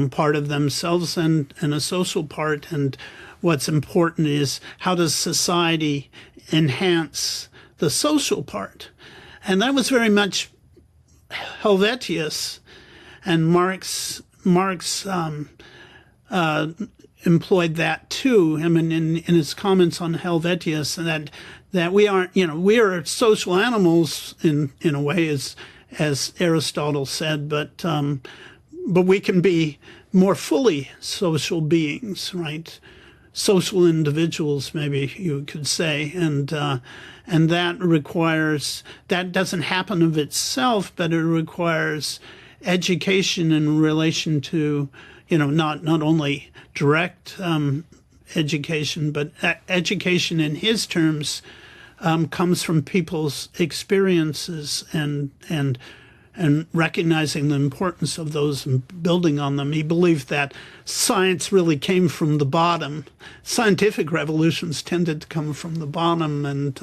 part of themselves and a social part. And what's important is how does society enhance the social part? And that was very much Helvetius, and Marx employed that too. I mean, in his comments on Helvetius, that we aren't, we are social animals in a way, as Aristotle said, but we can be more fully social beings, right? Social individuals, maybe you could say, and that doesn't happen of itself, but it requires education in relation to, not only direct education, but education in his terms comes from people's experiences and recognizing the importance of those and building on them. He believed that science really came from the bottom. Scientific revolutions tended to come from the bottom, and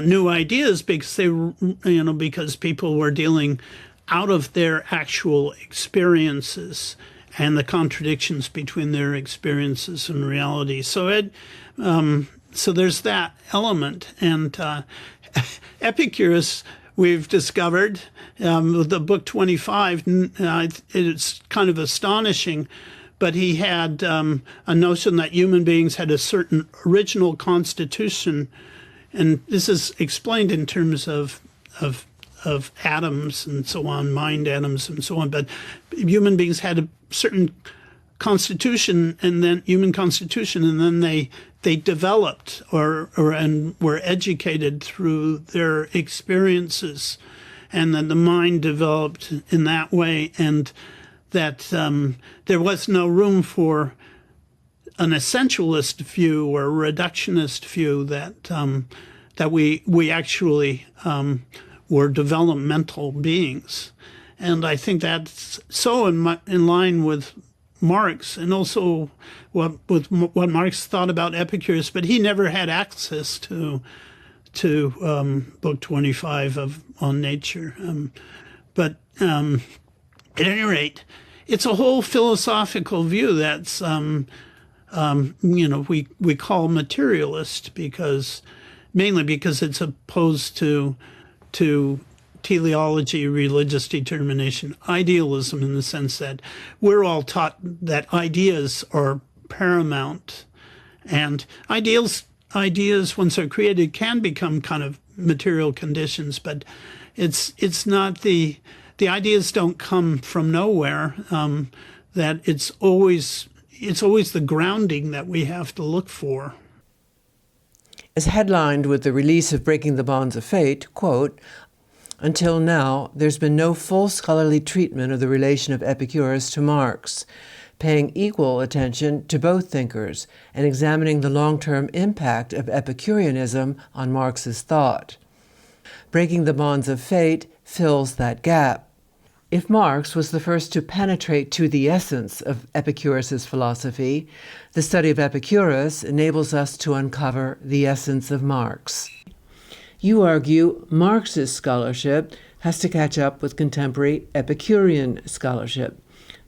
new ideas because people were dealing out of their actual experiences and the contradictions between their experiences and reality. So so there's that element. And Epicurus, we've discovered, the book 25, it's kind of astonishing, but he had a notion that human beings had a certain original constitution. And this is explained in terms of atoms and so on, mind atoms and so on. But human beings had a certain constitution, and then they developed and were educated through their experiences, and then the mind developed in that way, and that there was no room for an essentialist view or a reductionist view, that we actually were developmental beings. And I think that's so in line with Marx, and also what Marx thought about Epicurus, but he never had access to book 25 on nature. But at any rate, it's a whole philosophical view that's we call materialist, mainly because it's opposed to teleology, religious determination, idealism, in the sense that we're all taught that ideas are paramount, and ideas once they're created can become kind of material conditions, but it's not the ideas don't come from nowhere. That it's always the grounding that we have to look for.
As headlined with the release of Breaking the Bonds of Fate, quote, "Until now, there's been no full scholarly treatment of the relation of Epicurus to Marx, paying equal attention to both thinkers and examining the long-term impact of Epicureanism on Marx's thought. Breaking the Bonds of Fate fills that gap. If Marx was the first to penetrate to the essence of Epicurus's philosophy, the study of Epicurus enables us to uncover the essence of Marx. You argue Marx's scholarship has to catch up with contemporary Epicurean scholarship.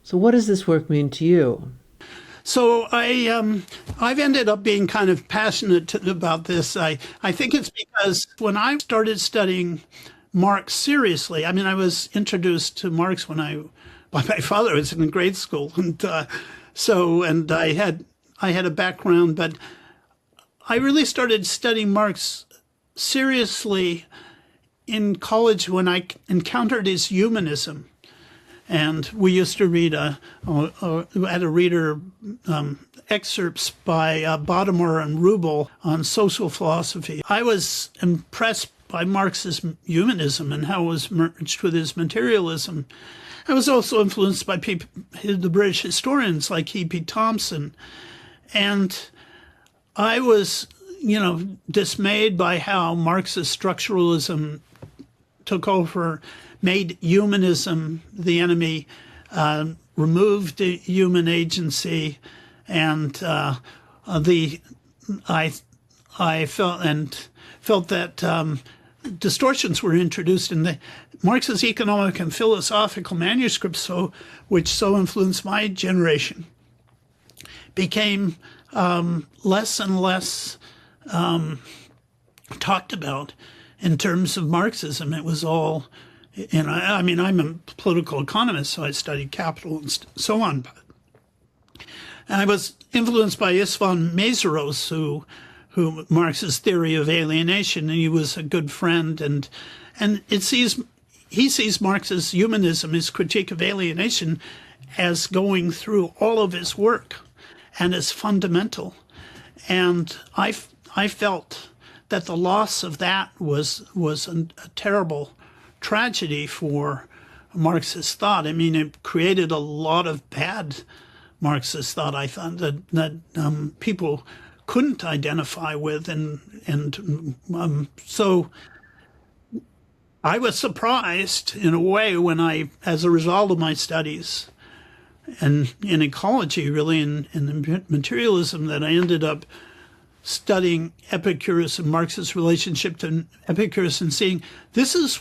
So what does this work mean to you?"
So I've ended up being kind of passionate about this. I think it's because when I started studying Marx seriously, I mean, I was introduced to Marx by my father. I was in grade school, and I had a background, but I really started studying Marx seriously in college when I encountered his humanism. And we used to read had a reader excerpts by Bottomore and Rubel on social philosophy. I was impressed by Marx's humanism and how it was merged with his materialism. I was also influenced by the British historians like E.P. Thompson. And I was, dismayed by how Marxist structuralism took over, made humanism the enemy, removed the human agency, and I felt that distortions were introduced in the Marx's economic and philosophical manuscripts, which so influenced my generation, became less and less talked about in terms of Marxism. It was all, I'm a political economist, so I studied capital and so on. But I was influenced by Istvan Mészáros, who Marx's theory of alienation, and he was a good friend, and he sees Marx's humanism, his critique of alienation, as going through all of his work and as fundamental. And I felt that the loss of that was a terrible tragedy for Marxist thought. I mean, it created a lot of bad Marxist thought, I thought, that people couldn't identify with. So I was surprised in a way when as a result of my studies and in ecology, really, in the materialism, that I ended up studying Epicurus and Marx's relationship to Epicurus and seeing this was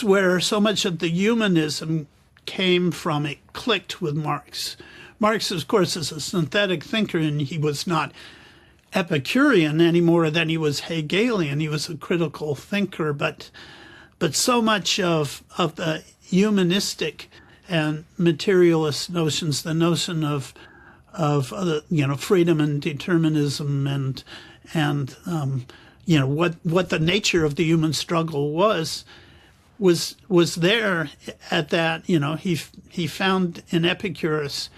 where so much of the humanism came from. It clicked with Marx. Marx, of course, is a synthetic thinker, and he was not Epicurean any more than he was Hegelian. He was a critical thinker, but so much of the humanistic and materialist notions, the notion of freedom and determinism, and what the nature of the human struggle was there at that. He found in Epicurus,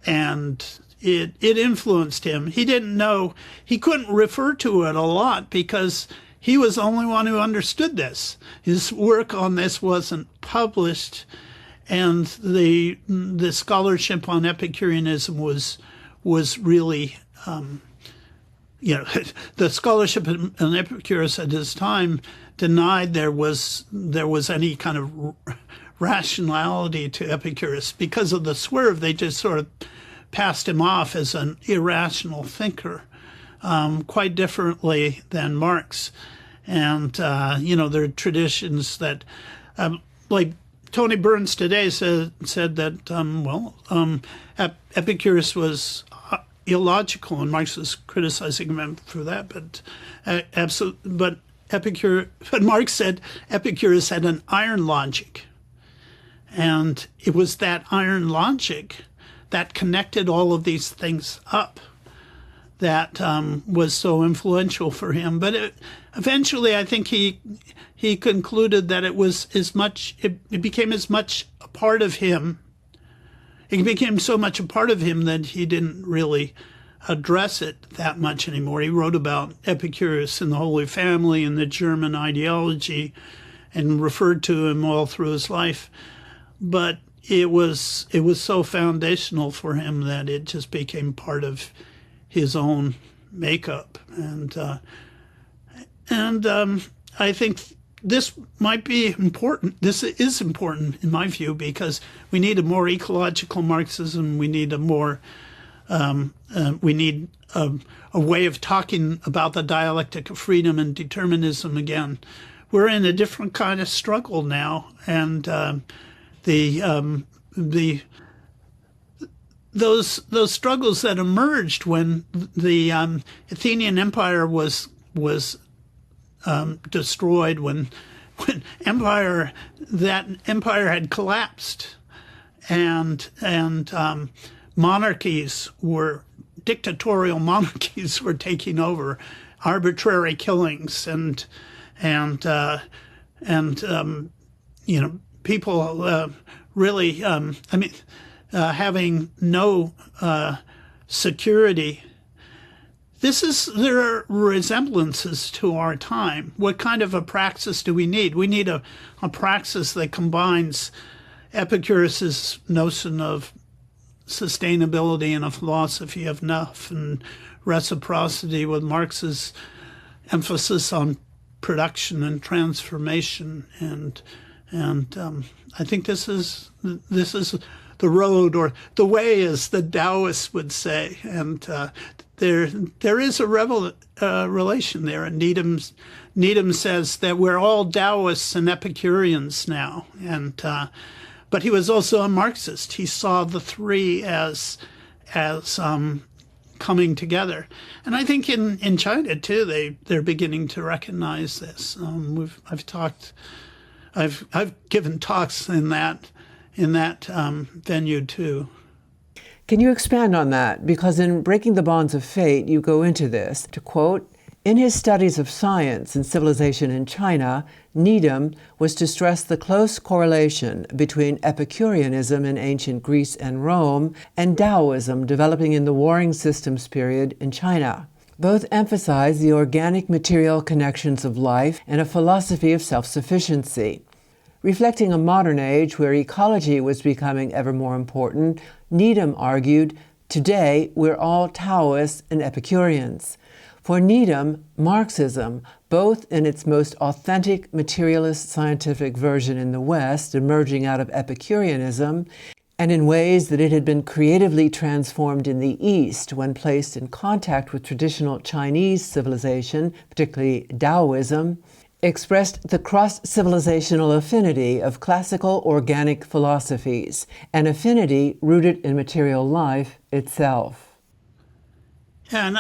and it influenced him. He didn't know, he couldn't refer to it a lot because he was the only one who understood this. His work on this wasn't published, and the scholarship on Epicureanism was really, the scholarship on Epicurus at his time denied there was any kind of rationality to Epicurus. Because of the swerve, they just sort of passed him off as an irrational thinker, quite differently than Marx. And, there are traditions that, like Tony Burns today said that, Epicurus was illogical, and Marx was criticizing him for that, but Marx said Epicurus had an iron logic. And it was that iron logic that connected all of these things up that was so influential for him. But eventually, I think he concluded that it became as much a part of him. It became so much a part of him that he didn't really address it that much anymore. He wrote about Epicurus and the Holy Family and the German ideology and referred to him all through his life. But it was so foundational for him that it just became part of his own makeup. And I think this might be important. This is important in my view, because we need a more ecological Marxism. We need a way of talking about the dialectic of freedom and determinism again. We're in a different kind of struggle now, and those struggles that emerged when the Athenian Empire was destroyed, when that empire had collapsed, and dictatorial monarchies were taking over, arbitrary killings, and people really, having no security. There are resemblances to our time. What kind of a praxis do we need? We need a praxis that combines Epicurus's notion of sustainability and a philosophy of enough and reciprocity with Marx's emphasis on production and transformation. And I think this is the road, or the way, as the Taoists would say. And there is a relation there. And Needham says that we're all Taoists and Epicureans now. And but he was also a Marxist. He saw the three as coming together. And I think in China too, they're beginning to recognize this. I've given talks in that venue too.
Can you expand on that? Because in Breaking the Bonds of Fate, you go into this. To quote, in his studies of science and civilization in China, Needham was to stress the close correlation between Epicureanism in ancient Greece and Rome and Taoism developing in the Warring Systems period in China. Both emphasize the organic material connections of life and a philosophy of self-sufficiency. Reflecting a modern age where ecology was becoming ever more important, Needham argued, today we're all Taoists and Epicureans. For Needham, Marxism, both in its most authentic materialist scientific version in the West, emerging out of Epicureanism, and in ways that it had been creatively transformed in the East when placed in contact with traditional Chinese civilization, particularly Taoism, expressed the cross-civilizational affinity of classical organic philosophies, an affinity rooted in material life itself.
And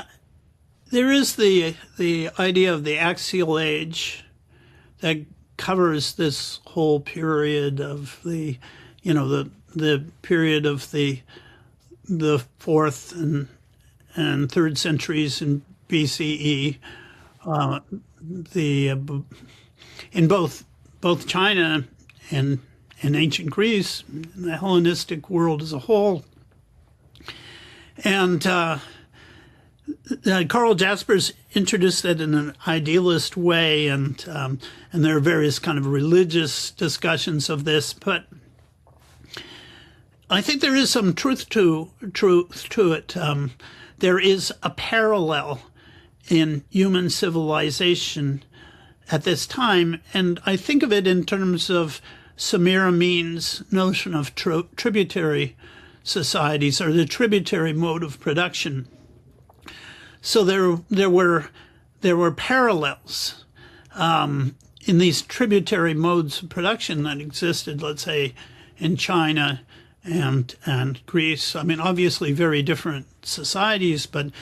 there is the idea of the axial age that covers this whole period of the period of the fourth and third centuries in BCE. In both China and ancient Greece, the Hellenistic world as a whole, and Karl Jaspers introduced that in an idealist way, and there are various kind of religious discussions of this, but I think there is some truth to it. There is a parallel in human civilization at this time, and I think of it in terms of Samir Amin's notion of tributary societies, or the tributary mode of production. So there were parallels in these tributary modes of production that existed, let's say, in China and Greece. I mean, obviously very different societies, but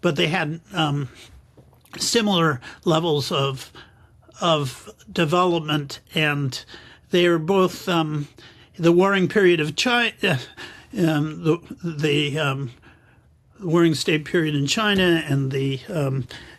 they had similar levels of development, and they are both the warring period of China, the Warring State period in China and the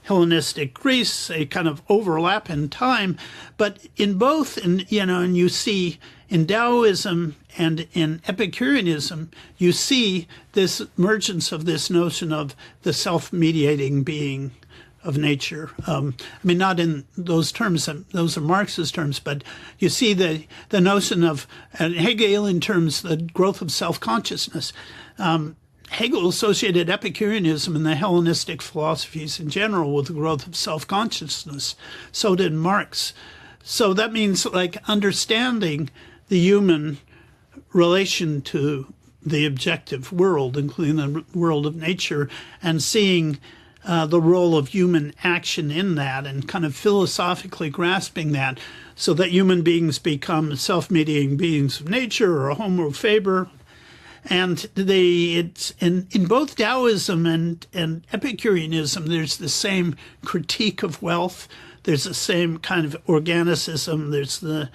Hellenistic Greece. They kind of overlap in time, but in both, and you see in Taoism and in Epicureanism, you see this emergence of this notion of the self-mediating being of nature. I mean, not in those terms, those are Marxist terms, but you see the notion of, Hegelian terms, the growth of self-consciousness. Hegel associated Epicureanism and the Hellenistic philosophies in general with the growth of self-consciousness. So did Marx. So that means like understanding the human relation to the objective world, including the world of nature, and seeing the role of human action in that, and kind of philosophically grasping that, so that human beings become self-mediating beings of nature, or a homo faber. And it's in both Taoism and Epicureanism, there's the same critique of wealth. There's the same kind of organicism. There's the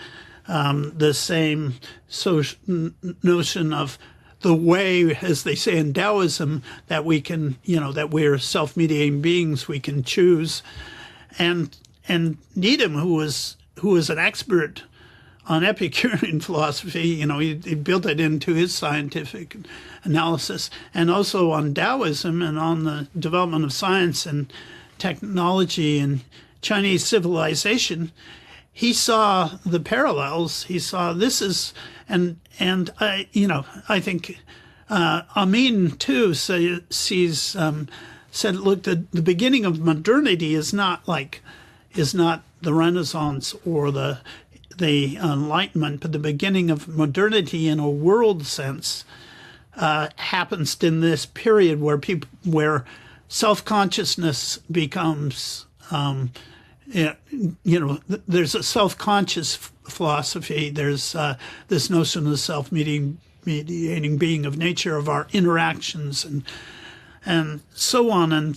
same notion of the way, as they say in Taoism, that we can, that we're self-mediating beings, we can choose. And Needham, who was an expert on Epicurean philosophy. You know, he built it into his scientific analysis, and also on Taoism and on the development of science and technology and Chinese civilization. He saw the parallels. He saw this is, and I, you know, I think Amin too sees said, look, the beginning of modernity is not the Renaissance or the Enlightenment, but the beginning of modernity in a world sense happens in this period where self-consciousness becomes, there's a self-conscious philosophy. There's this notion of the self-mediating being of nature, of our interactions and so on. And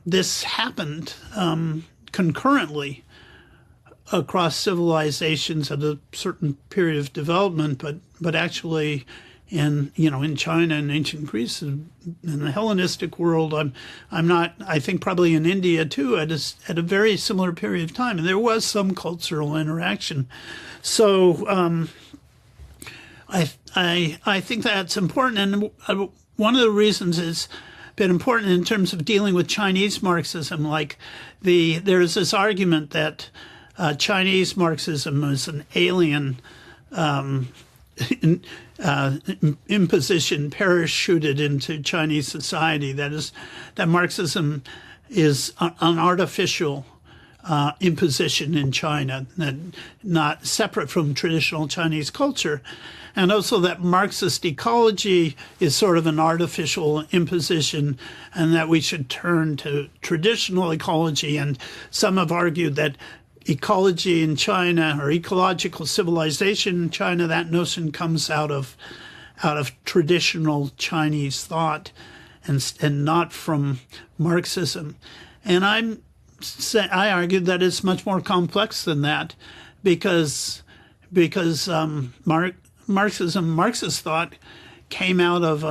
this happened concurrently across civilizations at a certain period of development, but actually in China and ancient Greece and in the Hellenistic world, I think probably in India too at a very similar period of time, and there was some cultural interaction. So I think that's important, and one of the reasons it's been important in terms of dealing with Chinese Marxism, there's this argument that Chinese Marxism is an alien imposition parachuted into Chinese society. That is, that Marxism is an artificial imposition in China, that not separate from traditional Chinese culture. And also that Marxist ecology is sort of an artificial imposition, and that we should turn to traditional ecology. And some have argued that ecology in China, or ecological civilization in China, that notion comes out of traditional Chinese thought and not from Marxism. And I argued that it's much more complex than that, because Marxist thought came out of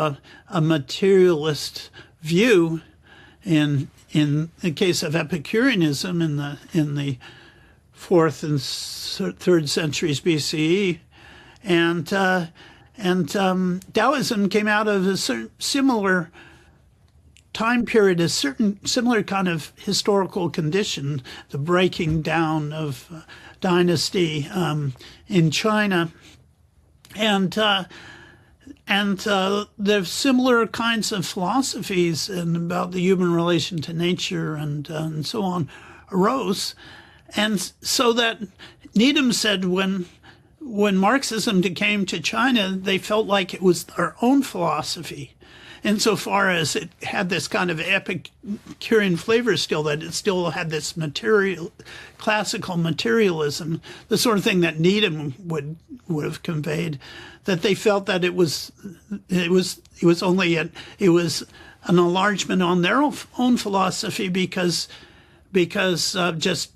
a materialist view in the case of Epicureanism in the 4th and 3rd centuries BCE, and Taoism came out of a certain similar time period, a certain similar kind of historical condition, the breaking down of dynasty in China, and there's similar kinds of philosophies and about the human relation to nature and so on arose. And so that Needham said when Marxism came to China, they felt like it was their own philosophy, insofar as it had this kind of Epicurean flavor still, that it still had this classical materialism, the sort of thing that Needham would have conveyed, that they felt that it was an enlargement on their own philosophy because just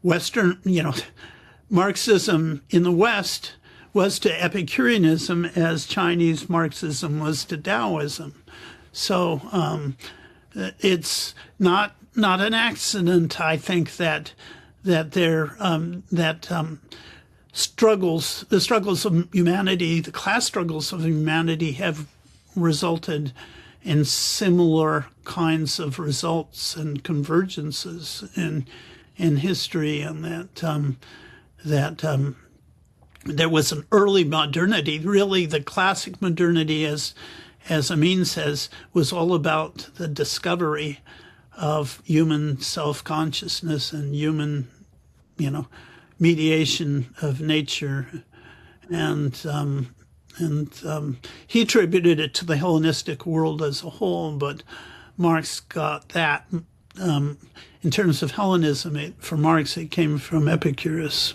Western, Marxism in the West was to Epicureanism as Chinese Marxism was to Taoism. So it's not an accident, I think, that the struggles of humanity, the class struggles of humanity, have resulted in similar kinds of results and convergences in history, and that there was an early modernity. Really, the classic modernity, as Amin says, was all about the discovery of human self-consciousness and human, mediation of nature, and he attributed it to the Hellenistic world as a whole, but Marx got that. In terms of Hellenism, for Marx, it came from Epicurus.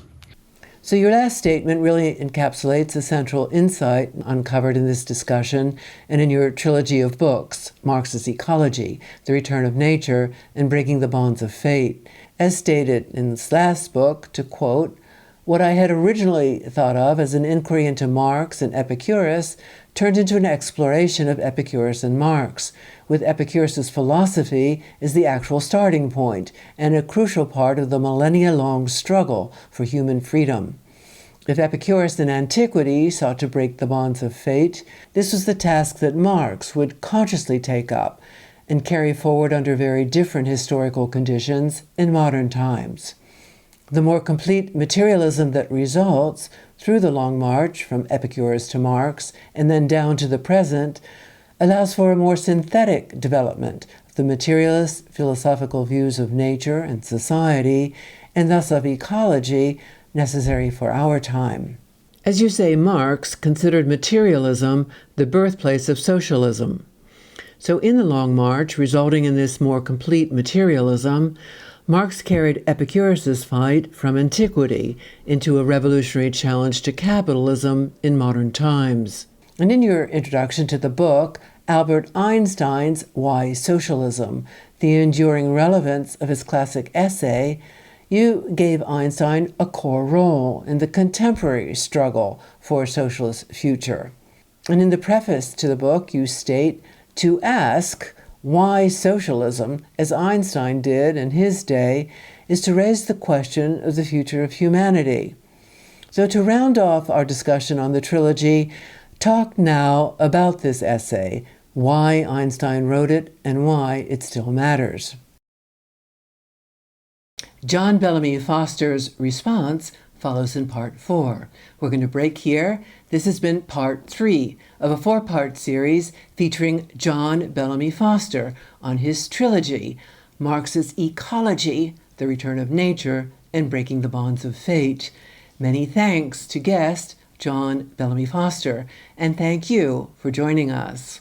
So your last statement really encapsulates a central insight uncovered in this discussion and in your trilogy of books, Marx's Ecology, The Return of Nature, and Breaking the Bonds of Fate. As stated in this last book, to quote, What I had originally thought of as an inquiry into Marx and Epicurus turned into an exploration of Epicurus and Marx, with Epicurus's philosophy as the actual starting point and a crucial part of the millennia-long struggle for human freedom. If Epicurus in antiquity sought to break the bonds of fate, this was the task that Marx would consciously take up and carry forward under very different historical conditions in modern times. The more complete materialism that results through the long march from Epicurus to Marx and then down to the present allows for a more synthetic development of the materialist philosophical views of nature and society, and thus of ecology, necessary for our time. As you say, Marx considered materialism the birthplace of socialism. So in the Long March, resulting in this more complete materialism, Marx carried Epicurus's fight from antiquity into a revolutionary challenge to capitalism in modern times. And in your introduction to the book, Albert Einstein's Why Socialism? The Enduring Relevance of his classic essay, you gave Einstein a core role in the contemporary struggle for a socialist future. And in the preface to the book, you state, to ask why socialism, as Einstein did in his day, is to raise the question of the future of humanity. So to round off our discussion on the trilogy, talk now about this essay, why Einstein wrote it and why it still matters. John Bellamy Foster's response follows in part 4. We're going to break here. This has been part 3 of a 4-part series featuring John Bellamy Foster on his trilogy, Marx's Ecology, The Return of Nature, and Breaking the Bonds of Fate. Many thanks to guest John Bellamy Foster, and thank you for joining us.